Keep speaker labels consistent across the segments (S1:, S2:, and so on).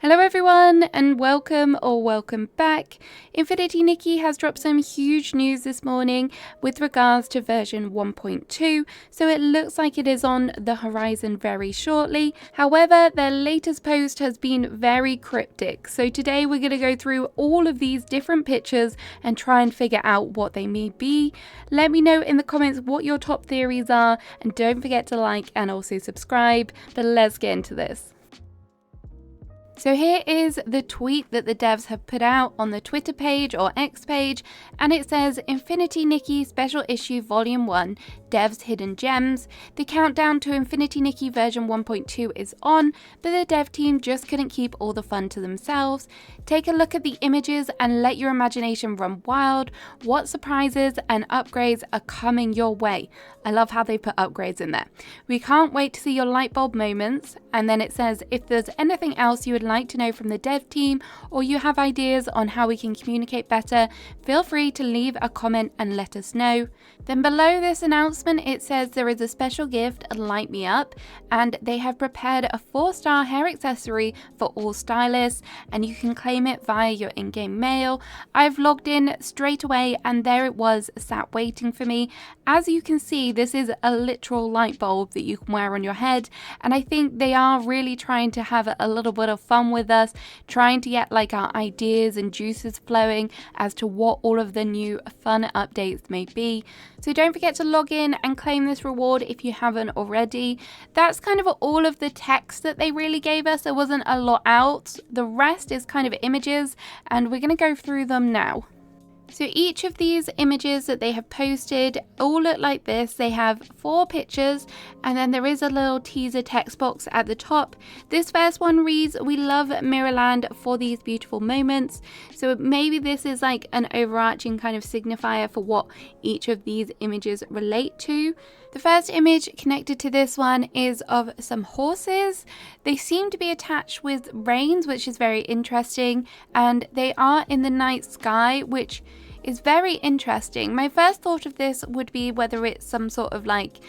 S1: Hello everyone and welcome back. Infinity Nikki has dropped some huge news this morning with regards to version 1.2, so it looks like it is on the horizon very shortly. However, their latest post has been very cryptic, so today we're going to go through all of these different pictures and try and figure out what they may be. Let me know in the comments what your top theories are, and don't forget to like and also subscribe, but let's get into this. So here is the tweet that the devs have put out on the Twitter page or X page, and it says, Infinity Nikki Special Issue Volume 1, Devs Hidden Gems. The countdown to Infinity Nikki version 1.2 is on, but the dev team just couldn't keep all the fun to themselves. Take a look at the images and let your imagination run wild. What surprises and upgrades are coming your way? I love how they put upgrades in there. We can't wait to see your light bulb moments. And then it says, if there's anything else you would like to know from the dev team, or you have ideas on how we can communicate better, feel free to leave a comment and let us know. Then below this announcement, it says there is a special gift, Light Me Up, and they have prepared a 4-star hair accessory for all stylists, and you can claim it via your in-game mail. I've logged in straight away, and there it was, sat waiting for me. As you can see, this is a literal light bulb that you can wear on your head, and I think they are really trying to have a little bit of fun with us, trying to get like our ideas and juices flowing as to what all of the new fun updates may be. So don't forget to log in and claim this reward if you haven't already. That's kind of all of the text that they really gave us. There wasn't a lot out. The rest is kind of images, and we're going to go through them now. So each of these images that they have posted all look like this. They have 4 pictures, and then there is a little teaser text box at the top. This first one reads, "We love Mirrorland for these beautiful moments." So maybe this is like an overarching kind of signifier for what each of these images relate to. The first image connected to this one is of some horses. They seem to be attached with reins, which is very interesting, and they are in the night sky, which is very interesting. My first thought of this would be whether it's some sort of like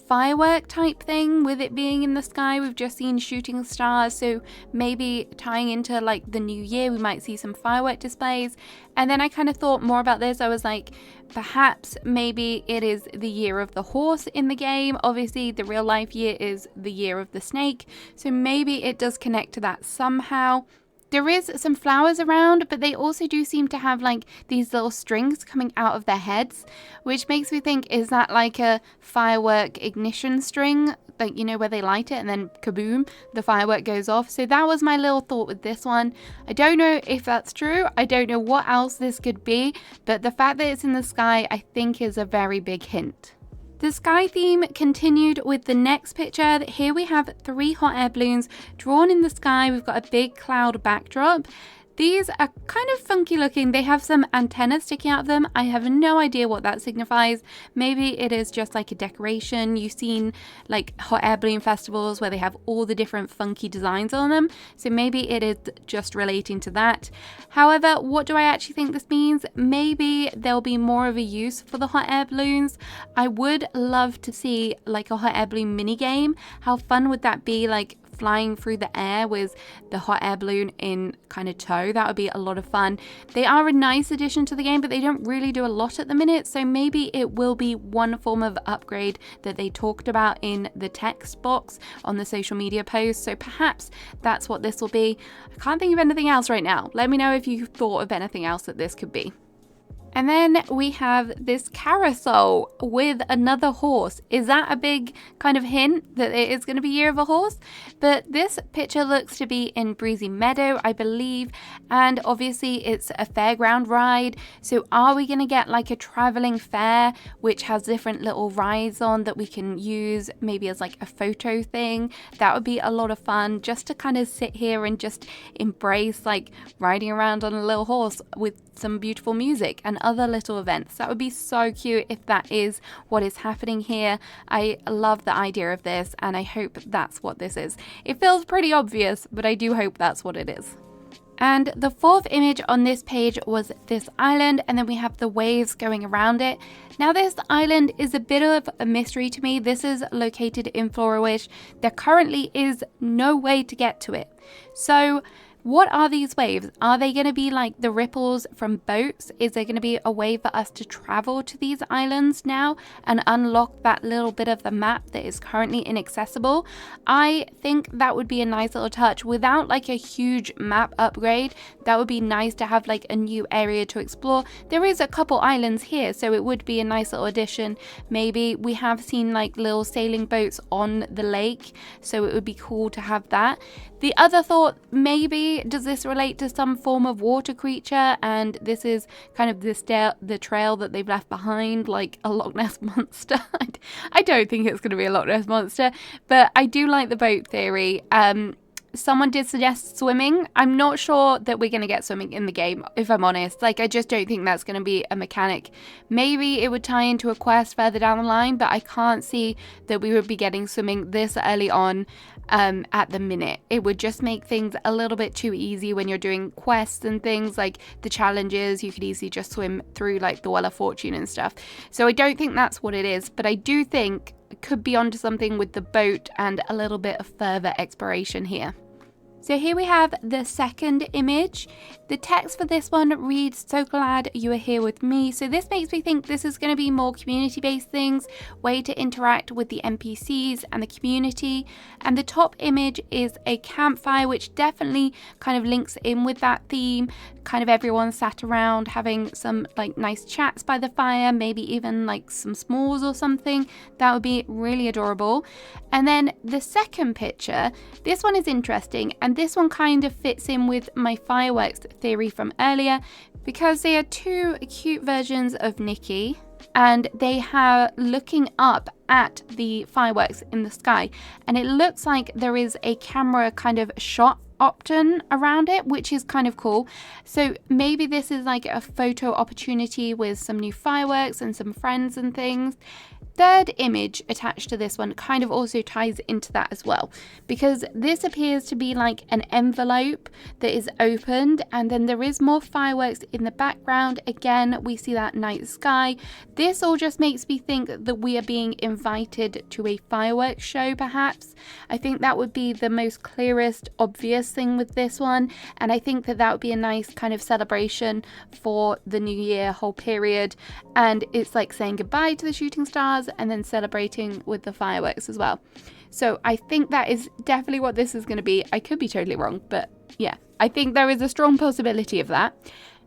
S1: firework type thing with it being in the sky. We've just seen shooting stars, so maybe tying into like the new year we might see some firework displays. And then I kind of thought more about this. I was like, perhaps maybe it is the year of the horse in the game. Obviously the real life year is the year of the snake, so maybe it does connect to that somehow. There is some flowers around, but they also do seem to have like these little strings coming out of their heads, which makes me think, is that like a firework ignition string? Like, you know, where they light it and then kaboom, the firework goes off. So that was my little thought with this one. I don't know if that's true. I don't know what else this could be, but the fact that it's in the sky, I think is a very big hint. The sky theme continued with the next picture. Here we have 3 hot air balloons drawn in the sky. We've got a big cloud backdrop. These are kind of funky looking. They have some antennas sticking out of them. I have no idea what that signifies. Maybe it is just like a decoration. You've seen like hot air balloon festivals where they have all the different funky designs on them. So maybe it is just relating to that. However, what do I actually think this means? Maybe there'll be more of a use for the hot air balloons. I would love to see like a hot air balloon mini game. How fun would that be? Like flying through the air with the hot air balloon in kind of tow. That would be a lot of fun. They are a nice addition to the game, but they don't really do a lot at the minute, so maybe it will be one form of upgrade that they talked about in the text box on the social media post. So perhaps that's what this will be. I can't think of anything else right now. Let me know if you thought of anything else that this could be. And then we have this carousel with another horse. Is that a big kind of hint that it is going to be Year of a Horse? But this picture looks to be in Breezy Meadow, I believe. And obviously it's a fairground ride. So are we going to get like a traveling fair, which has different little rides on that we can use maybe as like a photo thing? That would be a lot of fun, just to kind of sit here and just embrace like riding around on a little horse with some beautiful music and other little events. That would be so cute if that is what is happening here. I love the idea of this, and I hope that's what this is. It feels pretty obvious, but I do hope that's what it is. And the 4th image on this page was this island, and then we have the waves going around it. Now this island is a bit of a mystery to me. This is located in Flora Wish. There currently is no way to get to it. So What are these waves? Are they going to be like the ripples from boats? Is there going to be a way for us to travel to these islands now and unlock that little bit of the map that is currently inaccessible? I think that would be a nice little touch without like a huge map upgrade. That would be nice to have like a new area to explore. There is a couple islands here, so it would be a nice little addition. Maybe we have seen like little sailing boats on the lake, so it would be cool to have that. The other thought, maybe does this relate to some form of water creature, and this is kind of the trail that they've left behind, like a Loch Ness monster. I don't think it's going to be a Loch Ness monster, but I do like the boat theory. Someone did suggest swimming. I'm not sure that we're going to get swimming in the game, if I'm honest. Like, I just don't think that's going to be a mechanic. Maybe it would tie into a quest further down the line, but I can't see that we would be getting swimming this early on at the minute. It would just make things a little bit too easy when you're doing quests and things like the challenges. You could easily just swim through like the Well of Fortune and stuff. So I don't think that's what it is, but I do think could be onto something with the boat and a little bit of further exploration here. So here we have the second image. The text for this one reads, "So glad you are here with me." So this makes me think this is going to be more community-based things, way to interact with the NPCs and the community. And the top image is a campfire, which definitely kind of links in with that theme. Kind of everyone sat around having some like nice chats by the fire, maybe even like some s'mores or something. That would be really adorable. And then the second picture, this one is interesting, and this one kind of fits in with my fireworks theory from earlier, because they are two cute versions of Nikki, and they are looking up at the fireworks in the sky, and it looks like there is a camera kind of shot option around it, which is kind of cool. So maybe this is like a photo opportunity with some new fireworks and some friends and things. Third image attached to this one kind of also ties into that as well, because this appears to be like an envelope that is opened, and then there is more fireworks in the background. Again, we see that night sky. This all just makes me think that we are being invited to a fireworks show, perhaps. I think that would be the most clearest, obvious thing with this one, and I think that that would be a nice kind of celebration for the new year whole period, and it's like saying goodbye to the shooting stars and then celebrating with the fireworks as well. So I think that is definitely what this is going to be. I could be totally wrong, but yeah, I think there is a strong possibility of that.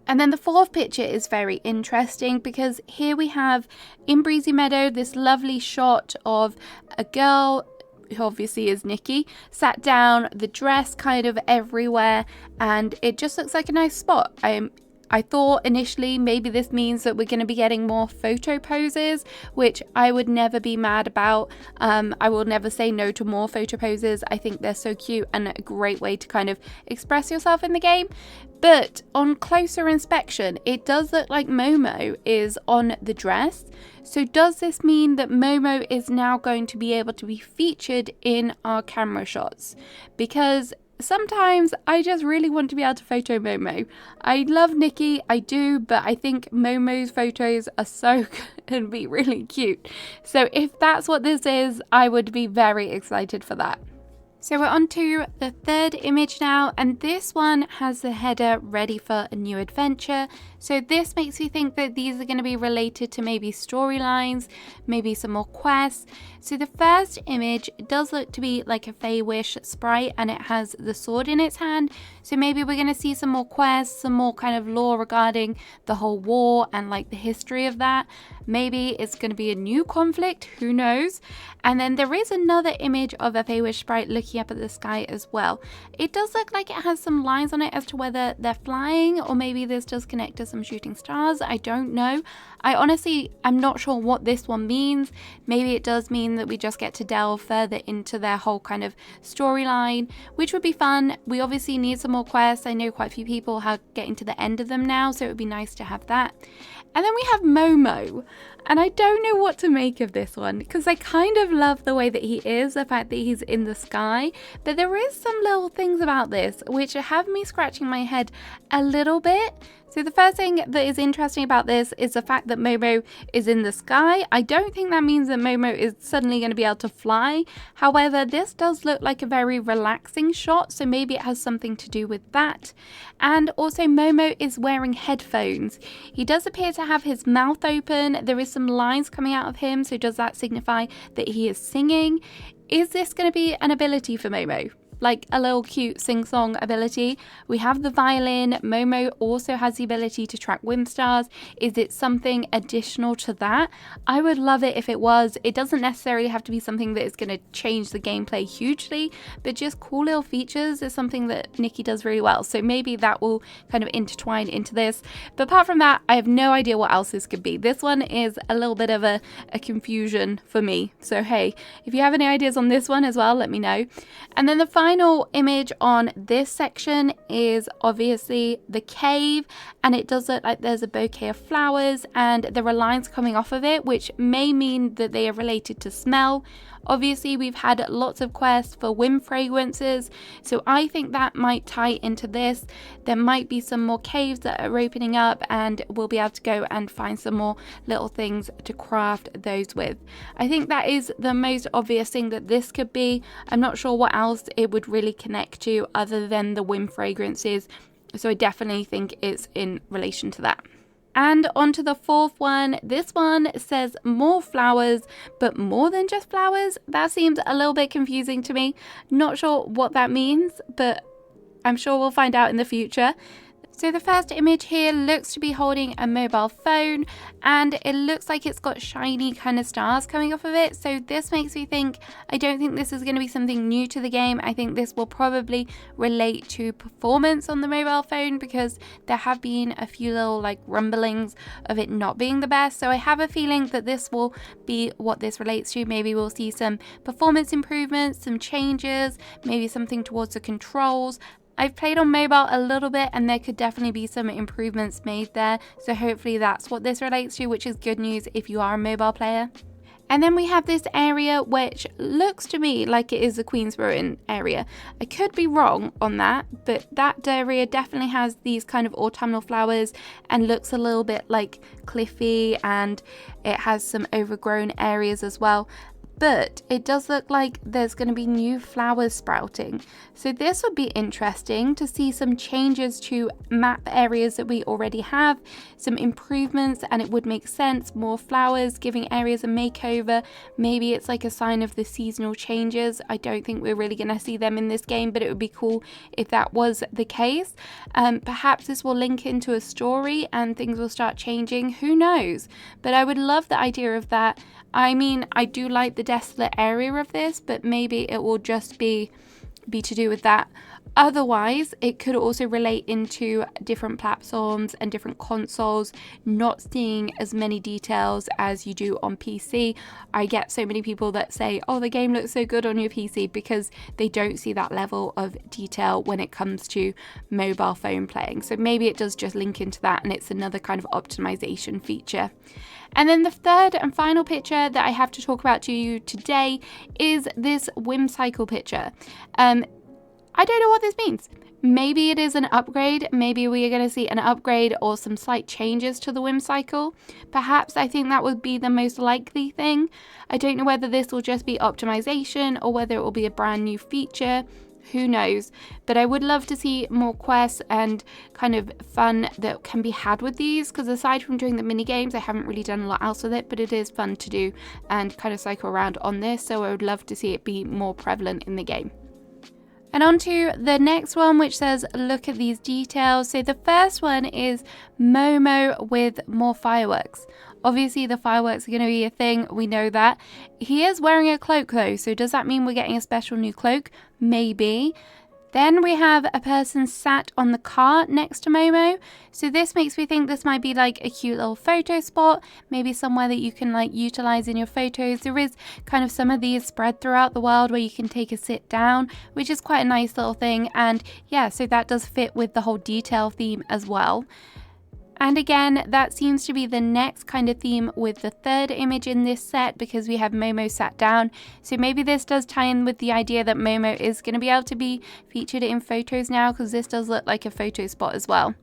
S1: And then the fourth picture is very interesting, because here we have in Breezy Meadow this lovely shot of a girl who obviously is Nikki, sat down, the dress kind of everywhere, and it just looks like a nice spot. I thought initially maybe this means that we're going to be getting more photo poses, which I would never be mad about. I will never say no to more photo poses. I think they're so cute and a great way to kind of express yourself in the game. But on closer inspection, it does look like Momo is on the dress. So does this mean that Momo is now going to be able to be featured in our camera shots? Because sometimes I just really want to be able to photo Momo. I love Nikki, I do, but I think Momo's photos are so good and be really cute. So if that's what this is, I would be very excited for that. So we're on to the third image now, and this one has the header "Ready for a New Adventure." So this makes me think that these are going to be related to maybe storylines, maybe some more quests. So the first image does look to be like a Fey Wish sprite, and it has the sword in its hand. So maybe we're going to see some more quests, some more kind of lore regarding the whole war and like the history of that. Maybe it's going to be a new conflict, who knows? And then there is another image of a Fey Wish sprite looking up at the sky as well. It does look like it has some lines on it as to whether they're flying, or maybe this does connect to some shooting stars. I don't know. I honestly am not sure what this one means. Maybe it does mean that we just get to delve further into their whole kind of storyline, which would be fun. We obviously need some more quests. I know quite a few people are getting to the end of them now, so it would be nice to have that. And then we have Momo, and I don't know what to make of this one, because I kind of love the way that he is, the fact that he's in the sky, sky. But there is some little things about this which have me scratching my head a little bit. So the first thing that is interesting about this is the fact that Momo is in the sky. I don't think that means that Momo is suddenly going to be able to fly. However, this does look like a very relaxing shot, so maybe it has something to do with that. And also Momo is wearing headphones. He does appear to have his mouth open. There is some lines coming out of him, so does that signify that he is singing? Is this going to be an ability for Momo? Like a little cute sing-song ability. We have the violin. Momo also has the ability to track wind stars. Is it something additional to that? I would love it if it was. It doesn't necessarily have to be something that is going to change the gameplay hugely, but just cool little features is something that Nikki does really well. So maybe that will kind of intertwine into this. But apart from that, I have no idea what else this could be. This one is a little bit of a confusion for me. So hey, if you have any ideas on this one as well, let me know. And then the final image on this section is obviously the cave, and it does look like there's a bouquet of flowers and there are lines coming off of it, which may mean that they are related to smell. Obviously, we've had lots of quests for wind fragrances, so I think that might tie into this. There might be some more caves that are opening up and we'll be able to go and find some more little things to craft those with. I think that is the most obvious thing that this could be. I'm not sure what else it would really connect to other than the wind fragrances, so I definitely think it's in relation to that. And on to the fourth one. This one says more flowers, but more than just flowers. That seems a little bit confusing to me. Not sure what that means, but I'm sure we'll find out in the future. So the first image here looks to be holding a mobile phone, and it looks like it's got shiny kind of stars coming off of it. So this makes me think, I don't think this is going to be something new to the game. I think this will probably relate to performance on the mobile phone, because there have been a few little like rumblings of it not being the best. So I have a feeling that this will be what this relates to. Maybe we'll see some performance improvements, some changes, maybe something towards the controls. I've played on mobile a little bit and there could definitely be some improvements made there, so hopefully that's what this relates to, which is good news if you are a mobile player. And then we have this area which looks to me like it is the Queen's Ruin area. I could be wrong on that, but that area definitely has these kind of autumnal flowers and looks a little bit like cliffy, and it has some overgrown areas as well. But it does look like there's going to be new flowers sprouting. So this would be interesting to see some changes to map areas that we already have, some improvements, and it would make sense. More flowers giving areas a makeover. Maybe it's like a sign of the seasonal changes. I don't think we're really going to see them in this game, but it would be cool if that was the case. Perhaps this will link into a story and things will start changing. Who knows? But I would love the idea of that. I mean, I do like the desolate area of this, but maybe it will just be to do with that. Otherwise, it could also relate into different platforms and different consoles, not seeing as many details as you do on PC. I get so many people that say, oh, the game looks so good on your PC, because they don't see that level of detail when it comes to mobile phone playing. So maybe it does just link into that, and it's another kind of optimization feature. And then the third and final picture that I have to talk about to you today is this whimsical picture. I don't know what this means. Maybe it is an upgrade. Maybe we are going to see an upgrade or some slight changes to the whimsical. Perhaps I think that would be the most likely thing. I don't know whether this will just be optimization or whether it will be a brand new feature. Who knows? But I would love to see more quests and kind of fun that can be had with these, because aside from doing the mini games, I haven't really done a lot else with it, but it is fun to do and kind of cycle around on this, so I would love to see it be more prevalent in the game. And on to the next one, which says, look at these details. So the first one is Momo with more fireworks. Obviously, the fireworks are going to be a thing. We know that. He is wearing a cloak, though. So does that mean we're getting a special new cloak? Maybe. Then we have a person sat on the car next to Momo. So this makes me think this might be like a cute little photo spot, maybe somewhere that you can like utilize in your photos. There is kind of some of these spread throughout the world where you can take a sit down, which is quite a nice little thing. And yeah, so that does fit with the whole detail theme as well. And again, that seems to be the next kind of theme with the third image in this set, because we have Momo sat down. So maybe this does tie in with the idea that Momo is going to be able to be featured in photos now, because this does look like a photo spot as well.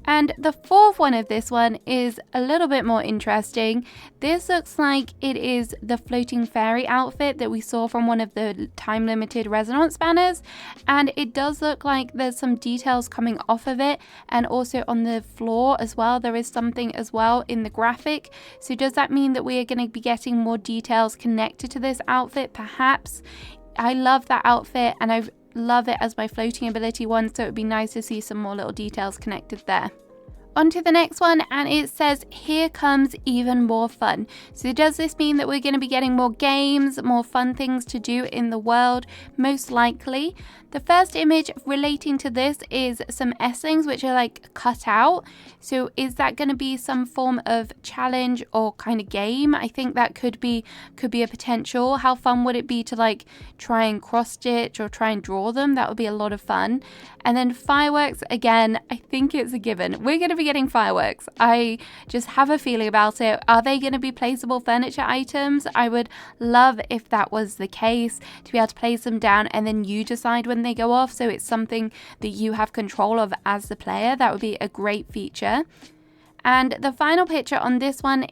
S1: And the fourth one of this one is a little bit more interesting. This looks like it is the floating fairy outfit that we saw from one of the time limited resonance banners. And it does look like there's some details coming off of it, and also on the floor as well. There is something as well in the graphic. So does that mean that we are going to be getting more details connected to this outfit? Perhaps. I love that outfit, and I love it as my floating ability one, so it would be nice to see some more little details connected there. On to the next one, and it says, here comes even more fun. So does this mean that we're going to be getting more games, more fun things to do in the world? Most likely. The first image relating to this is some Esslings, which are like cut out. So is that going to be some form of challenge or kind of game? I think that could be a potential. How fun would it be to like try and cross stitch or try and draw them? That would be a lot of fun. And then fireworks, again, I think it's a given. We're going to be getting fireworks. I just have a feeling about it. Are they going to be placeable furniture items? I would love if that was the case, to be able to place them down and then you decide when they go off, so it's something that you have control of as the player. That would be a great feature. And the final picture on this one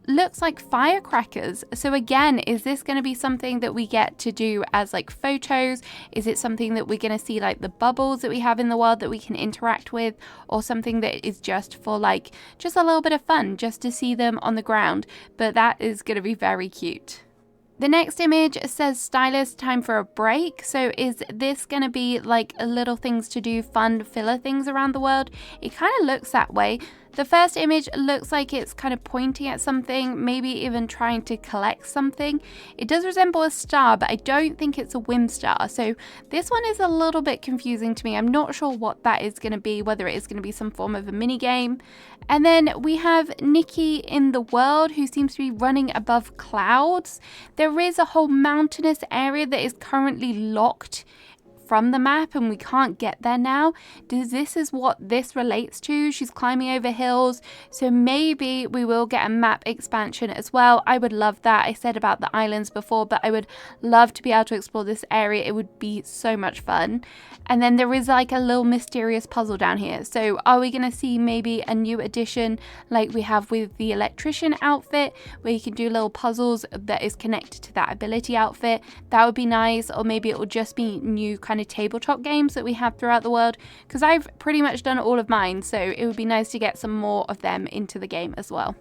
S1: looks like firecrackers. So again, is this going to be something that we get to do as like photos? Is it something that we're going to see like the bubbles that we have in the world that we can interact with, or something that is just for like just a little bit of fun, just to see them on the ground? But that is going to be very cute. The next image says, stylus, time for a break. So is this going to be like a little things to do, fun filler things around the world? It kind of looks that way. The first image looks like it's kind of pointing at something, maybe even trying to collect something. It does resemble a star, but I don't think it's a whim star. So this one is a little bit confusing to me. I'm not sure what that is going to be, whether it is going to be some form of a mini game. And then we have Nikki in the world, who seems to be running above clouds. There is a whole mountainous area that is currently locked from the map, and we can't get there now. This is what this relates to. She's climbing over hills, so maybe we will get a map expansion as well. I would love that. I said about the islands before, but I would love to be able to explore this area. It would be so much fun. And then there is like a little mysterious puzzle down here. So are we going to see maybe a new addition like we have with the electrician outfit, where you can do little puzzles that is connected to that ability outfit? That would be nice. Or maybe it will just be new kind of tabletop games that we have throughout the world, because I've pretty much done all of mine, so it would be nice to get some more of them into the game as well.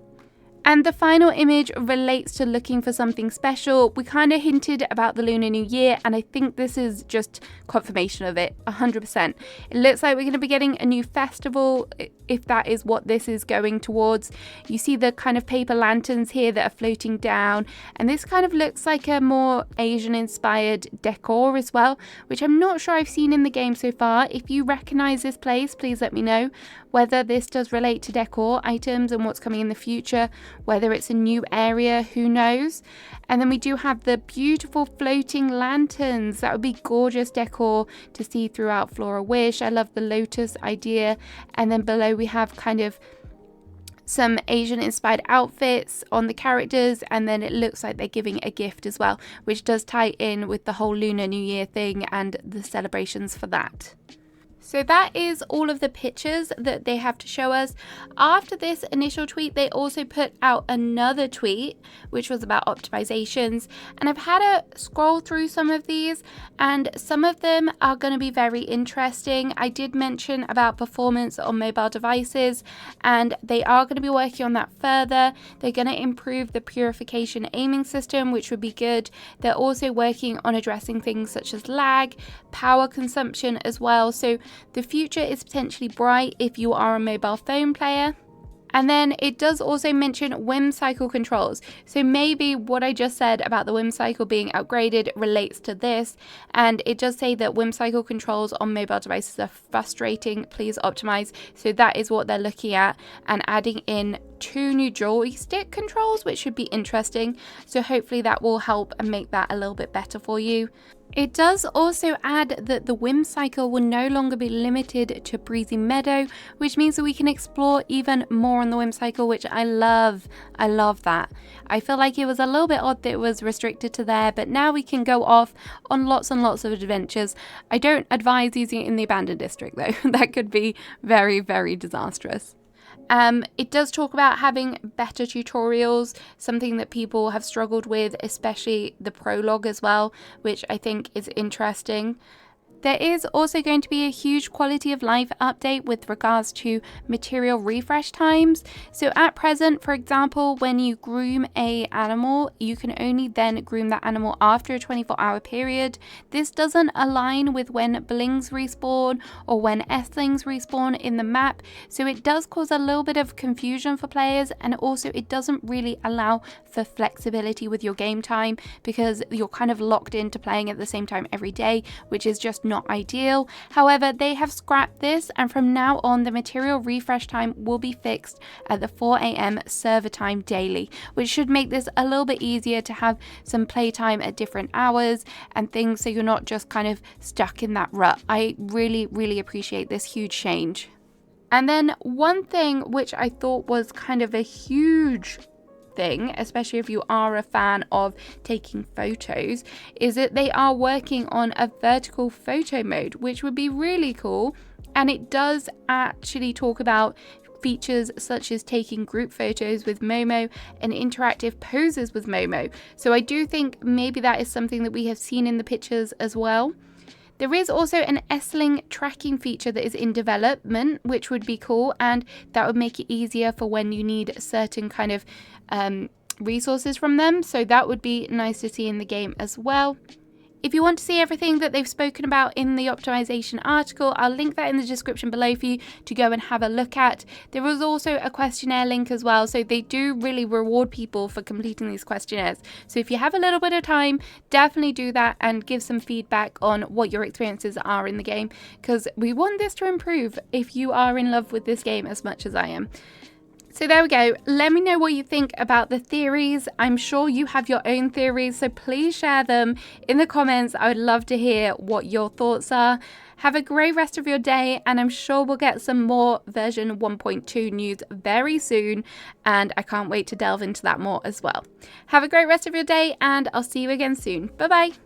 S1: And the final image relates to looking for something special. We kind of hinted about the Lunar New Year, and I think this is just confirmation of it, 100%. It looks like we're going to be getting a new festival, if that is what this is going towards. You see the kind of paper lanterns here that are floating down, and this kind of looks like a more Asian-inspired decor as well, which I'm not sure I've seen in the game so far. If you recognize this place, please let me know whether this does relate to decor items and what's coming in the future, whether it's a new area, who knows. And then we do have the beautiful floating lanterns. That would be gorgeous decor to see throughout Flora Wish. I love the lotus idea. And then below we have kind of some Asian inspired outfits on the characters, and then it looks like they're giving a gift as well, which does tie in with the whole Lunar New Year thing and the celebrations for that. So that is all of the pictures that they have to show us. After this initial tweet, they also put out another tweet, which was about optimizations. And I've had a scroll through some of these, and some of them are going to be very interesting. I did mention about performance on mobile devices, and they are going to be working on that further. They're going to improve the purification aiming system, which would be good. They're also working on addressing things such as lag, power consumption as well. So the future is potentially bright if you are a mobile phone player. And then it does also mention whim cycle controls. So maybe what I just said about the whim cycle being upgraded relates to this. And it does say that whim cycle controls on mobile devices are frustrating. Please optimize. So that is what they're looking at, and adding in 2 new joystick controls, which should be interesting. So hopefully that will help and make that a little bit better for you. It does also add that the whim cycle will no longer be limited to Breezy Meadow, which means that we can explore even more on the whim cycle, which I love. I love that. I feel like it was a little bit odd that it was restricted to there, but now we can go off on lots and lots of adventures. I don't advise using it in the abandoned district though. That could be very, very disastrous. It does talk about having better tutorials, something that people have struggled with, especially the prologue as well, which I think is interesting. There is also going to be a huge quality of life update with regards to material refresh times. So at present, for example, when you groom an animal, you can only then groom that animal after a 24-hour period. This doesn't align with when blings respawn or when S-lings respawn in the map. So it does cause a little bit of confusion for players, and also it doesn't really allow for flexibility with your game time because you're kind of locked into playing at the same time every day, which is just not ideal. However, they have scrapped this, and from now on the material refresh time will be fixed at the 4 AM server time daily, which should make this a little bit easier to have some playtime at different hours and things, so you're not just kind of stuck in that rut. I really appreciate this huge change. And then one thing which I thought was kind of a huge thing, especially if you are a fan of taking photos, is that they are working on a vertical photo mode, which would be really cool. And it does actually talk about features such as taking group photos with Momo and interactive poses with Momo. So I do think maybe that is something that we have seen in the pictures as well. There is also an S-ling tracking feature that is in development, which would be cool, and that would make it easier for when you need certain kind of resources from them. So that would be nice to see in the game as well. If you want to see everything that they've spoken about in the optimization article, I'll link that in the description below for you to go and have a look at. There was also a questionnaire link as well, so they do really reward people for completing these questionnaires. So if you have a little bit of time, definitely do that and give some feedback on what your experiences are in the game, because we want this to improve if you are in love with this game as much as I am. So there we go. Let me know what you think about the theories. I'm sure you have your own theories, so please share them in the comments. I would love to hear what your thoughts are. Have a great rest of your day, and I'm sure we'll get some more version 1.2 news very soon, and I can't wait to delve into that more as well. Have a great rest of your day, and I'll see you again soon. Bye bye.